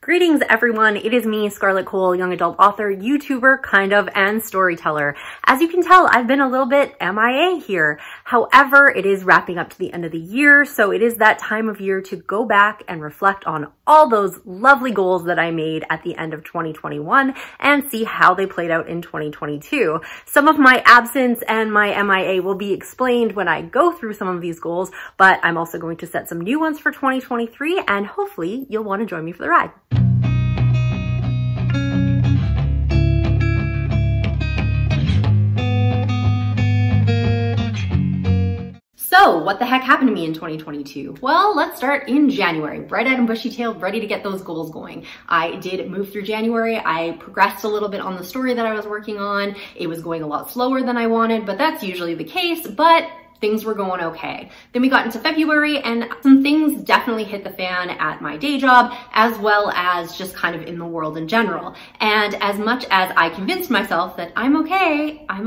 Greetings everyone, it is me, Scarlett Kol, young adult author, YouTuber, kind of, and storyteller. As you can tell, I've been a little bit MIA here. However, it is wrapping up to the end of the year, so it is that time of year to go back and reflect on all those lovely goals that I made at the end of 2021 and see how they played out in 2022. Some of my absence and my MIA will be explained when I go through some of these goals, but I'm also going to set some new ones for 2023 and hopefully you'll want to join me for the ride. So what the heck happened to me in 2022? Well, let's start in January. Bright-eyed and bushy-tailed, ready to get those goals going. I did move through January. I progressed a little bit on the story that I was working on. It was going a lot slower than I wanted, but that's usually the case, but things were going okay. Then we got into February and some things definitely hit the fan at my day job as well as just kind of in the world in general. And as much as I convinced myself that I'm okay, I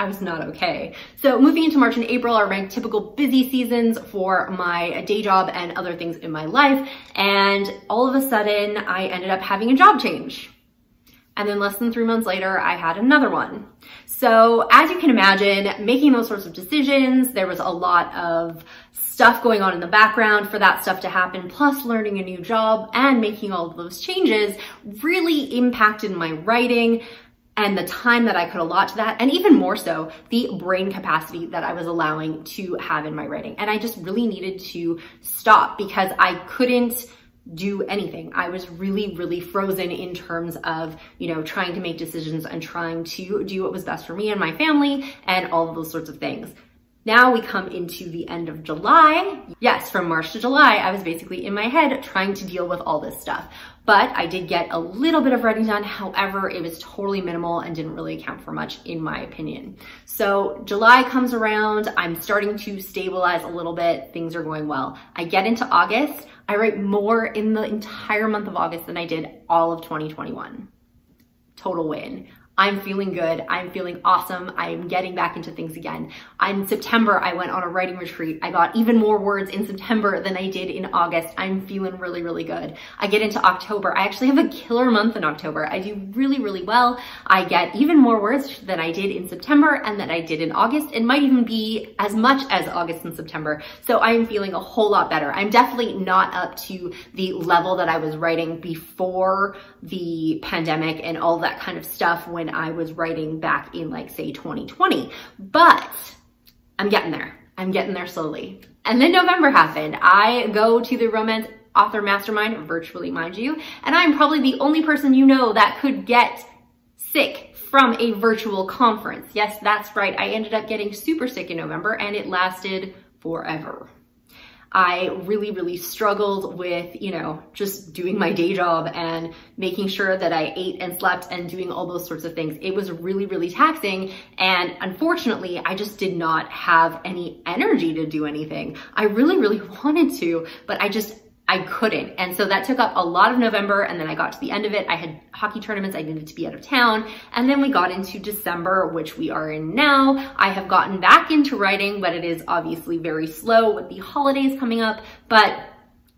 was not okay. So moving into March and April are my typical busy seasons for my day job and other things in my life. And all of a sudden I ended up having a job change. And then less than 3 months later, I had another one. So as you can imagine, making those sorts of decisions, there was a lot of stuff going on in the background for that stuff to happen, plus learning a new job and making all of those changes really impacted my writing and the time that I could allot to that, and even more so, the brain capacity that I was allowing to have in my writing. And I just really needed to stop because I couldn't do anything. I was really frozen in terms of, trying to make decisions and trying to do what was best for me and my family and all of those sorts of things. Now we come into the end of July. Yes, from March to July, I was basically in my head trying to deal with all this stuff. But I did get a little bit of writing done. However, it was totally minimal and didn't really account for much in my opinion. So July comes around, I'm starting to stabilize a little bit. Things are going well. I get into August. I write more in the entire month of August than I did all of 2021. Total win. I'm feeling good. I'm feeling awesome. I'm getting back into things again. In September, I went on a writing retreat. I got even more words in September than I did in August. I'm feeling really good. I get into October. I actually have a killer month in October. I do really well. I get even more words than I did in September and that I did in August. It might even be as much as August and September. So I'm feeling a whole lot better. I'm definitely not up to the level that I was writing before the pandemic and all that kind of stuff when I was writing back in say 2020, but I'm getting there. I'm getting there slowly. And then November happened. I go to the Romance Author Mastermind, virtually mind you, and I'm probably the only person that could get sick from a virtual conference. Yes, that's right. I ended up getting super sick in November and it lasted forever. I really struggled with, just doing my day job and making sure that I ate and slept and doing all those sorts of things. It was really taxing. And unfortunately, I just did not have any energy to do anything. I really wanted to, but I couldn't. And so that took up a lot of November. And then I got to the end of it. I had hockey tournaments. I needed to be out of town. And then we got into December, which we are in now. I have gotten back into writing, but it is obviously very slow with the holidays coming up, but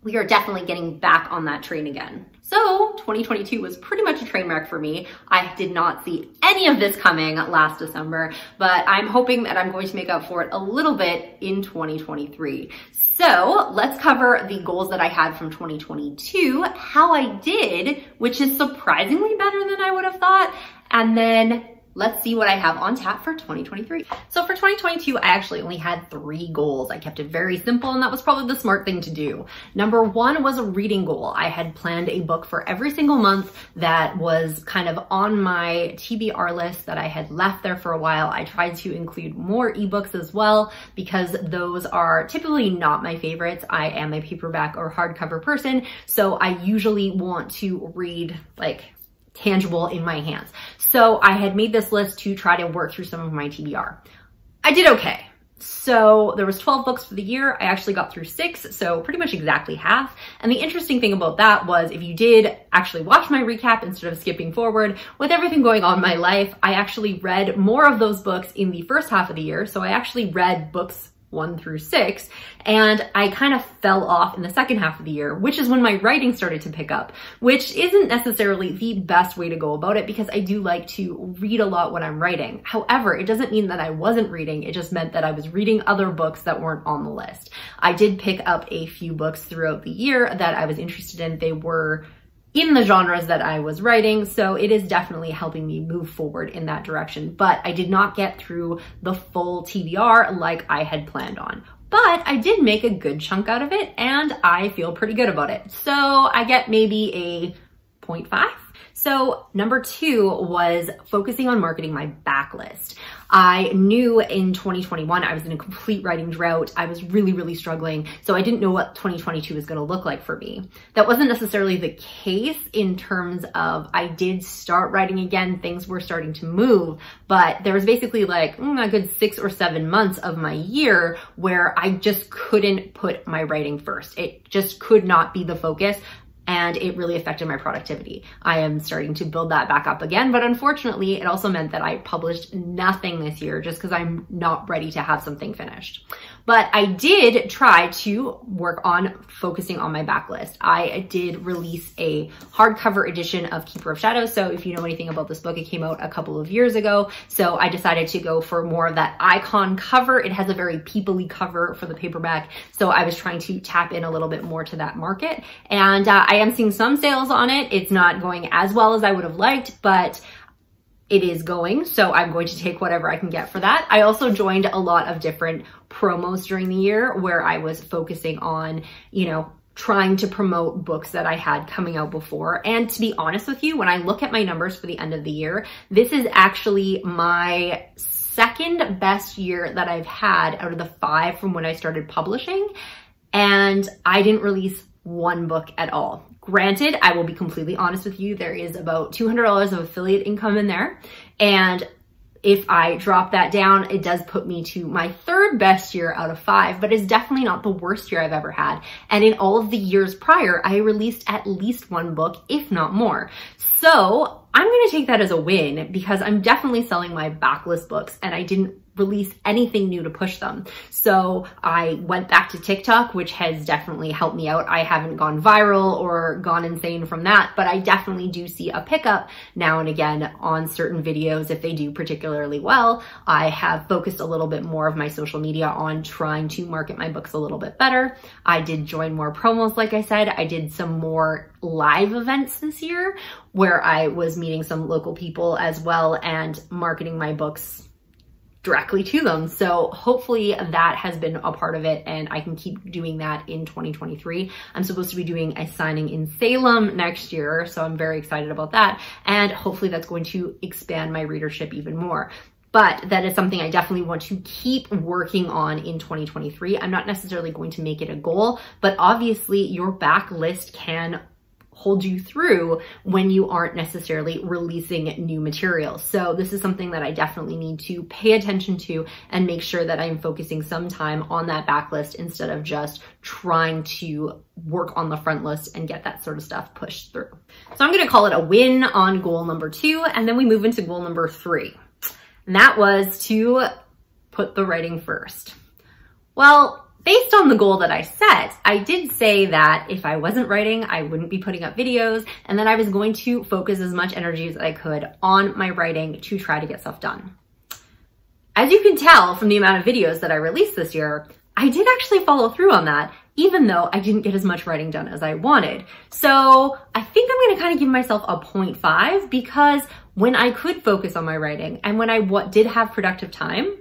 we are definitely getting back on that train again. So 2022 was pretty much a train wreck for me. I did not see any of this coming last December, but I'm hoping that I'm going to make up for it a little bit in 2023. So let's cover the goals that I had from 2022, how I did, which is surprisingly better than I would have thought, and then let's see what I have on tap for 2023. So for 2022, I actually only had 3 goals. I kept it very simple, and that was probably the smart thing to do. Number 1 was a reading goal. I had planned a book for every single month that was kind of on my TBR list that I had left there for a while. I tried to include more ebooks as well because those are typically not my favorites. I am a paperback or hardcover person, so I usually want to read tangible in my hands. So I had made this list to try to work through some of my TBR. I did okay. So there was 12 books for the year. I actually got through 6, so pretty much exactly half. And the interesting thing about that was if you did actually watch my recap instead of skipping forward, with everything going on in my life, I actually read more of those books in the first half of the year. So I actually read books 1 through 6. And I kind of fell off in the second half of the year, which is when my writing started to pick up, which isn't necessarily the best way to go about it because I do like to read a lot when I'm writing. However, it doesn't mean that I wasn't reading. It just meant that I was reading other books that weren't on the list. I did pick up a few books throughout the year that I was interested in. They were in the genres that I was writing, so it is definitely helping me move forward in that direction. But I did not get through the full TBR like I had planned on. But I did make a good chunk out of it, and I feel pretty good about it. So I get maybe a 0.5. So number 2 was focusing on marketing my backlist. I knew in 2021 I was in a complete writing drought. I was really, really struggling. So I didn't know what 2022 was going to look like for me. That wasn't necessarily the case in terms of I did start writing again. Things were starting to move, but there was basically like a good 6 or 7 months of my year where I just couldn't put my writing first. It just could not be the focus. And it really affected my productivity. I am starting to build that back up again, but unfortunately, it also meant that I published nothing this year just because I'm not ready to have something finished. But I did try to work on focusing on my backlist. I did release a hardcover edition of Keeper of Shadows. So if you know anything about this book, it came out a couple of years ago. So I decided to go for more of that icon cover. It has a very people-y cover for the paperback. So I was trying to tap in a little bit more to that market. And I am seeing some sales on it. It's not going as well as I would have liked, but it is going, so I'm going to take whatever I can get for that. I also joined a lot of different promos during the year where I was focusing on, trying to promote books that I had coming out before. And to be honest with you, when I look at my numbers for the end of the year, this is actually my second best year that I've had out of the 5 from when I started publishing. And I didn't release one book at all. Granted, I will be completely honest with you, there is about $200 of affiliate income in there. And if I drop that down, it does put me to my 3rd best year out of 5, but it's definitely not the worst year I've ever had. And in all of the years prior, I released at least 1 book, if not more. So I'm going to take that as a win because I'm definitely selling my backlist books and I didn't release anything new to push them. So I went back to TikTok, which has definitely helped me out. I haven't gone viral or gone insane from that, but I definitely do see a pickup now and again on certain videos if they do particularly well. I have focused a little bit more of my social media on trying to market my books a little bit better. I did join more promos, like I said. I did some more live events this year where I was meeting some local people as well and marketing my books directly to them. So hopefully that has been a part of it and I can keep doing that in 2023. I'm supposed to be doing a signing in Salem next year, so I'm very excited about that. And hopefully that's going to expand my readership even more. But that is something I definitely want to keep working on in 2023. I'm not necessarily going to make it a goal, but obviously your backlist can hold you through when you aren't necessarily releasing new material. So this is something that I definitely need to pay attention to and make sure that I'm focusing some time on that backlist instead of just trying to work on the front list and get that sort of stuff pushed through. So I'm going to call it a win on goal number 2, and then we move into goal number 3. And that was to put the writing first. Well, based on the goal that I set, I did say that if I wasn't writing, I wouldn't be putting up videos, and that I was going to focus as much energy as I could on my writing to try to get stuff done. As you can tell from the amount of videos that I released this year, I did actually follow through on that, even though I didn't get as much writing done as I wanted. So I think I'm gonna kind of give myself a 0.5 because when I could focus on my writing and when I did have productive time,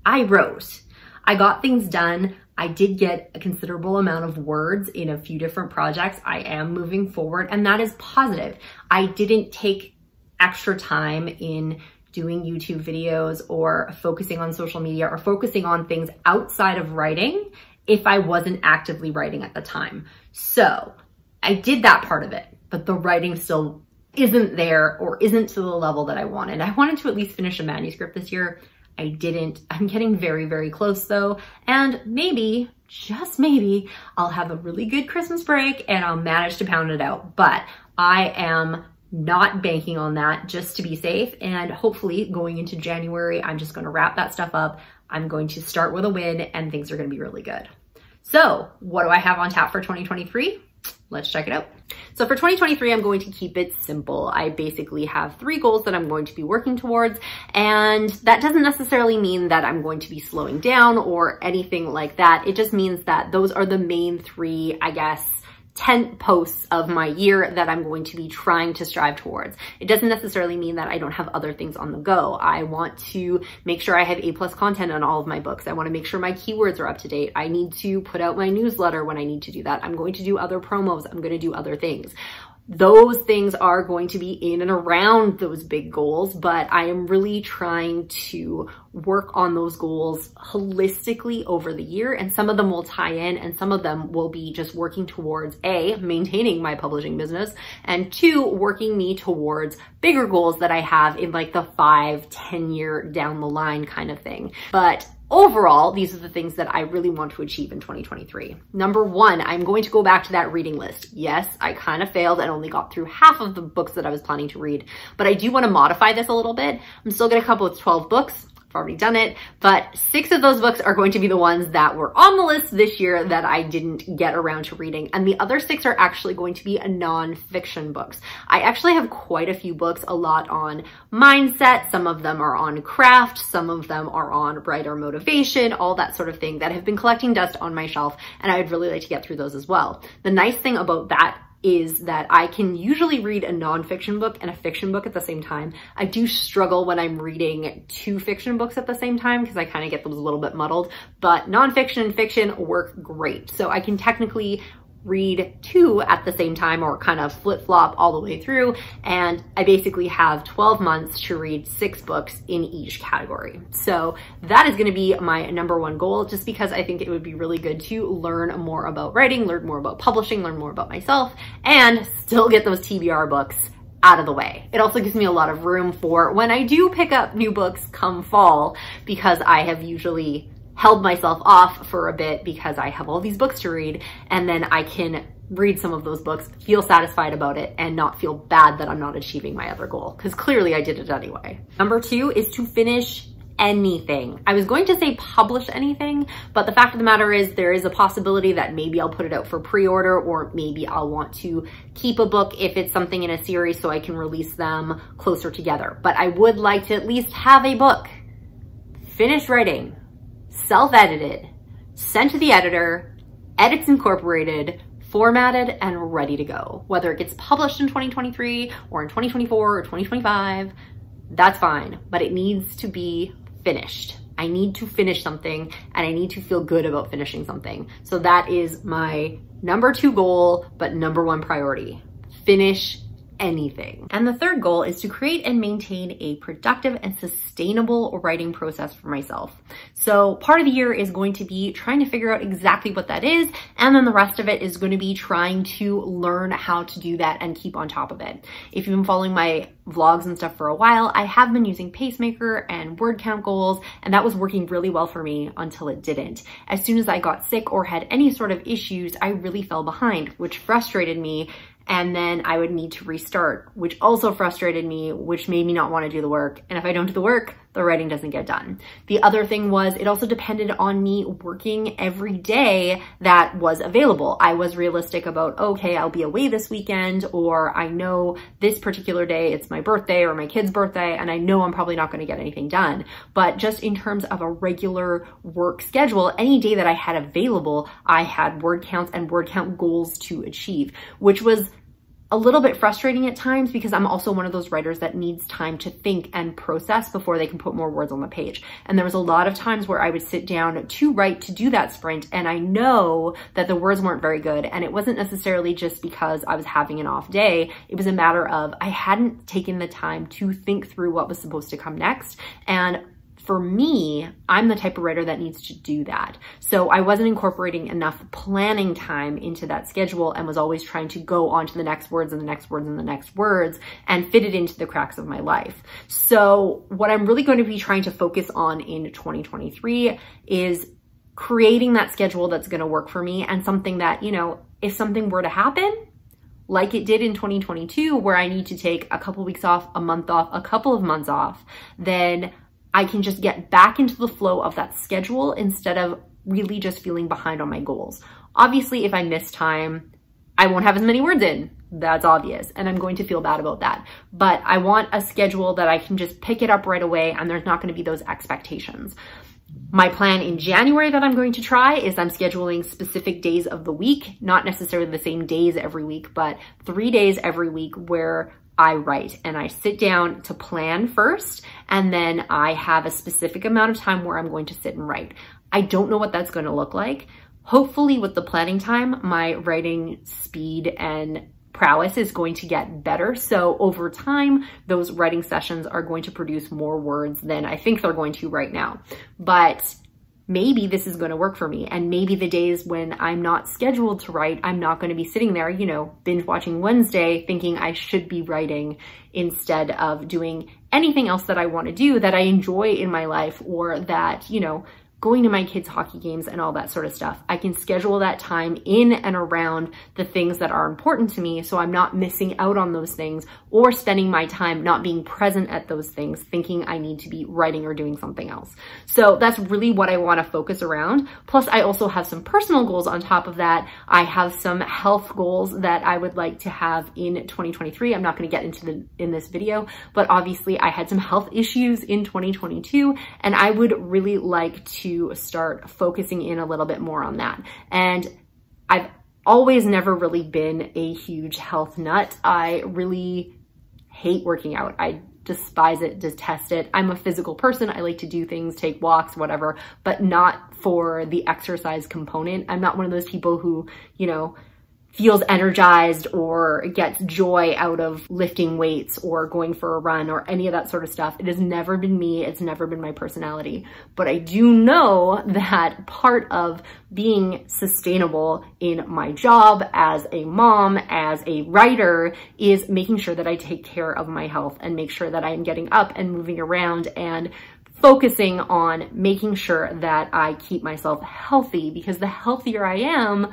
I wrote. I got things done. I did get a considerable amount of words in a few different projects. I am moving forward, and that is positive. I didn't take extra time in doing YouTube videos or focusing on social media or focusing on things outside of writing if I wasn't actively writing at the time. So I did that part of it, but the writing still isn't there or isn't to the level that I wanted. I wanted to at least finish a manuscript this year. I didn't. I'm getting very, very close though. And maybe, just maybe, I'll have a really good Christmas break and I'll manage to pound it out. But I am not banking on that just to be safe. And hopefully going into January, I'm just gonna wrap that stuff up. I'm going to start with a win and things are gonna be really good. So what do I have on tap for 2023? Let's check it out. So for 2023, I'm going to keep it simple. I basically have 3 goals that I'm going to be working towards, and that doesn't necessarily mean that I'm going to be slowing down or anything like that. It just means that those are the main 3, I guess, tent posts of my year that I'm going to be trying to strive towards. It doesn't necessarily mean that I don't have other things on the go. I want to make sure I have A+ content on all of my books. I want to make sure my keywords are up to date. I need to put out my newsletter when I need to do that. I'm going to do other promos. I'm going to do other things. Those things are going to be in and around those big goals, but I am really trying to work on those goals holistically over the year, and some of them will tie in and some of them will be just working towards A, maintaining my publishing business, and 2, working me towards bigger goals that I have in like the 5-10 year down the line kind of thing. But overall, these are the things that I really want to achieve in 2023. Number 1, I'm going to go back to that reading list. Yes, I kind of failed and only got through half of the books that I was planning to read, but I do want to modify this a little bit. I'm still going to come up with 12 books. I've already done it, but 6 of those books are going to be the ones that were on the list this year that I didn't get around to reading. And the other 6 are actually going to be non-fiction books. I actually have quite a few books, a lot on mindset. Some of them are on craft. Some of them are on writer motivation, all that sort of thing that have been collecting dust on my shelf. And I would really like to get through those as well. The nice thing about that is that I can usually read a nonfiction book and a fiction book at the same time. I do struggle when I'm reading 2 fiction books at the same time because I kind of get those a little bit muddled, but nonfiction and fiction work great. So I can technically read 2 at the same time or kind of flip-flop all the way through, and I basically have 12 months to read 6 books in each category. So that is going to be my number 1 goal, just because I think it would be really good to learn more about writing, learn more about publishing, learn more about myself, and still get those TBR books out of the way. It also gives me a lot of room for when I do pick up new books come fall, because I have usually held myself off for a bit because I have all these books to read, and then I can read some of those books, feel satisfied about it, and not feel bad that I'm not achieving my other goal, because clearly I did it anyway. Number 2 is to finish anything. I was going to say publish anything, but the fact of the matter is there is a possibility that maybe I'll put it out for pre-order, or maybe I'll want to keep a book if it's something in a series so I can release them closer together. But I would like to at least have a book finished writing, self-edited, sent to the editor, edits incorporated, formatted, and ready to go. Whether it gets published in 2023 or in 2024 or 2025, that's fine, but it needs to be finished. I need to finish something, and I need to feel good about finishing something. So that is my number 2 goal, but number 1 priority. Finish anything. And the third goal is to create and maintain a productive and sustainable writing process for myself. So part of the year is going to be trying to figure out exactly what that is, and then the rest of it is going to be trying to learn how to do that and keep on top of it. If you've been following my vlogs and stuff for a while, I have been using Pacemaker and word count goals, and that was working really well for me until it didn't. As soon as I got sick or had any sort of issues, I really fell behind, which frustrated me. And then I would need to restart, which also frustrated me, which made me not want to do the work. And if I don't do the work, the writing doesn't get done. The other thing was it also depended on me working every day that was available. I was realistic about, okay, I'll be away this weekend, or I know this particular day, it's my birthday or my kid's birthday, and I know I'm probably not going to get anything done. But just in terms of a regular work schedule, any day that I had available, I had word counts and word count goals to achieve, which was a little bit frustrating at times because I'm also one of those writers that needs time to think and process before they can put more words on the page. And there was a lot of times where I would sit down to write, to do that sprint, and I know that the words weren't very good. And it wasn't necessarily just because I was having an off day. It was a matter of I hadn't taken the time to think through what was supposed to come next. And for me, I'm the type of writer that needs to do that. So I wasn't incorporating enough planning time into that schedule and was always trying to go on to the next words and the next words and the next words and fit it into the cracks of my life. So what I'm really going to be trying to focus on in 2023 is creating that schedule that's going to work for me, and something that, you know, if something were to happen, like it did in 2022, where I need to take a couple weeks off, a month off, a couple of months off, then I can just get back into the flow of that schedule instead of really just feeling behind on my goals. Obviously, if I miss time, I won't have as many words in. That's obvious. And I'm going to feel bad about that. But I want a schedule that I can just pick it up right away and there's not going to be those expectations. My plan in January that I'm going to try is I'm scheduling specific days of the week, not necessarily the same days every week, but 3 days every week where I write and I sit down to plan first, and then I have a specific amount of time where I'm going to sit and write. I don't know what that's going to look like. Hopefully with the planning time, my writing speed and prowess is going to get better. So over time, those writing sessions are going to produce more words than I think they're going to right now. But maybe this is going to work for me. And maybe the days when I'm not scheduled to write, I'm not going to be sitting there, you know, binge watching Wednesday thinking I should be writing instead of doing anything else that I want to do that I enjoy in my life, or that, you know, going to my kids' hockey games and all that sort of stuff. I can schedule that time in and around the things that are important to me, so I'm not missing out on those things or spending my time not being present at those things, thinking I need to be writing or doing something else. So that's really what I want to focus around. Plus, I also have some personal goals on top of that. I have some health goals that I would like to have in 2023. I'm not going to get into in this video, but obviously I had some health issues in 2022, and I would really like to start focusing in a little bit more on that. And I've always never really been a huge health nut. I really hate working out. I despise it, detest it. I'm a physical person. I like to do things, take walks, whatever, but not for the exercise component. I'm not one of those people who, you know, feels energized or gets joy out of lifting weights or going for a run or any of that sort of stuff. It has never been me. It's never been my personality. But I do know that part of being sustainable in my job as a mom, as a writer, is making sure that I take care of my health and make sure that I'm getting up and moving around and focusing on making sure that I keep myself healthy, because the healthier I am,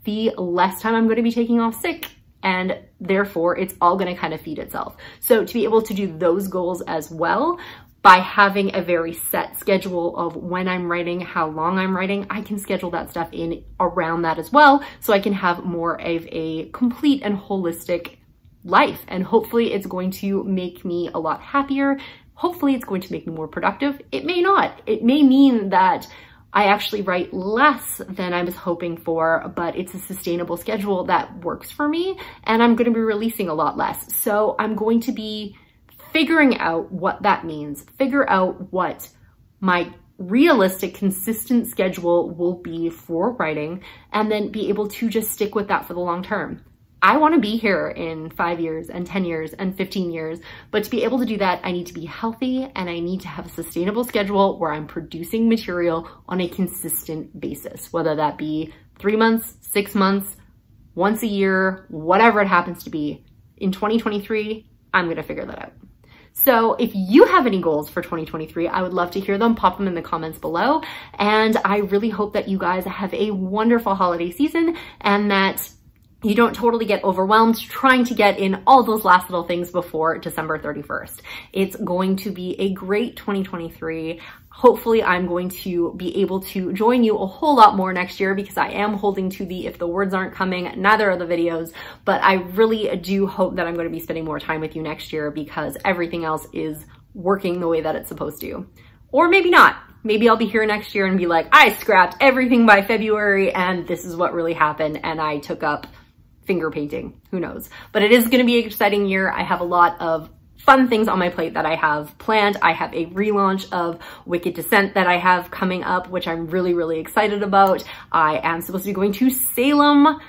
the less time I'm going to be taking off sick, and therefore it's all going to kind of feed itself. So to be able to do those goals as well, by having a very set schedule of when I'm writing, how long I'm writing, I can schedule that stuff in around that as well, so I can have more of a complete and holistic life. And hopefully it's going to make me a lot happier. Hopefully it's going to make me more productive. It may not. It may mean that I actually write less than I was hoping for, but it's a sustainable schedule that works for me, and I'm going to be releasing a lot less. So I'm going to be figuring out what that means, figure out what my realistic, consistent schedule will be for writing, and then be able to just stick with that for the long term. I want to be here in 5 years and 10 years and 15 years, but to be able to do that, I need to be healthy and I need to have a sustainable schedule where I'm producing material on a consistent basis, whether that be 3 months, 6 months, once a year, whatever it happens to be. In 2023, I'm going to figure that out. So if you have any goals for 2023, I would love to hear them. Pop them in the comments below. And I really hope that you guys have a wonderful holiday season and that you don't totally get overwhelmed trying to get in all those last little things before December 31st. It's going to be a great 2023. Hopefully I'm going to be able to join you a whole lot more next year, because I am holding to the if the words aren't coming, neither are the videos. But I really do hope that I'm going to be spending more time with you next year, because everything else is working the way that it's supposed to. Or maybe not. Maybe I'll be here next year and be like, I scrapped everything by February and this is what really happened, and I took up finger painting. Who knows? But it is going to be an exciting year. I have a lot of fun things on my plate that I have planned. I have a relaunch of Wicked Descent that I have coming up, which I'm really, really excited about. I am supposed to be going to Salem,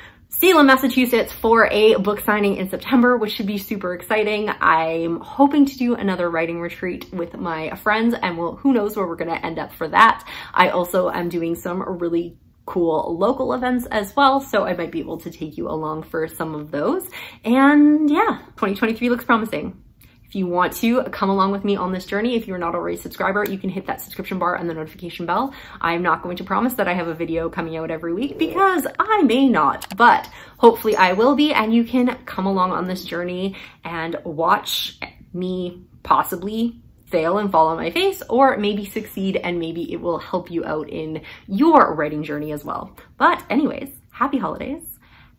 Massachusetts for a book signing in September, which should be super exciting. I'm hoping to do another writing retreat with my friends, and who knows where we're going to end up for that. I also am doing some really cool local events as well, so I might be able to take you along for some of those. And yeah, 2023 looks promising. If If you want to come along with me on this journey, if you're not already a subscriber, you can hit that subscription bar and the notification bell. I'm not going to promise that I have a video coming out every week because I may not, but hopefully I will be, and you can come along on this journey and watch me possibly fail and fall on my face, or maybe succeed, and maybe it will help you out in your writing journey as well. But anyways, happy holidays.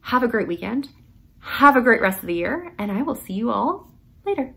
Have a great weekend. Have a great rest of the year, and I will see you all later.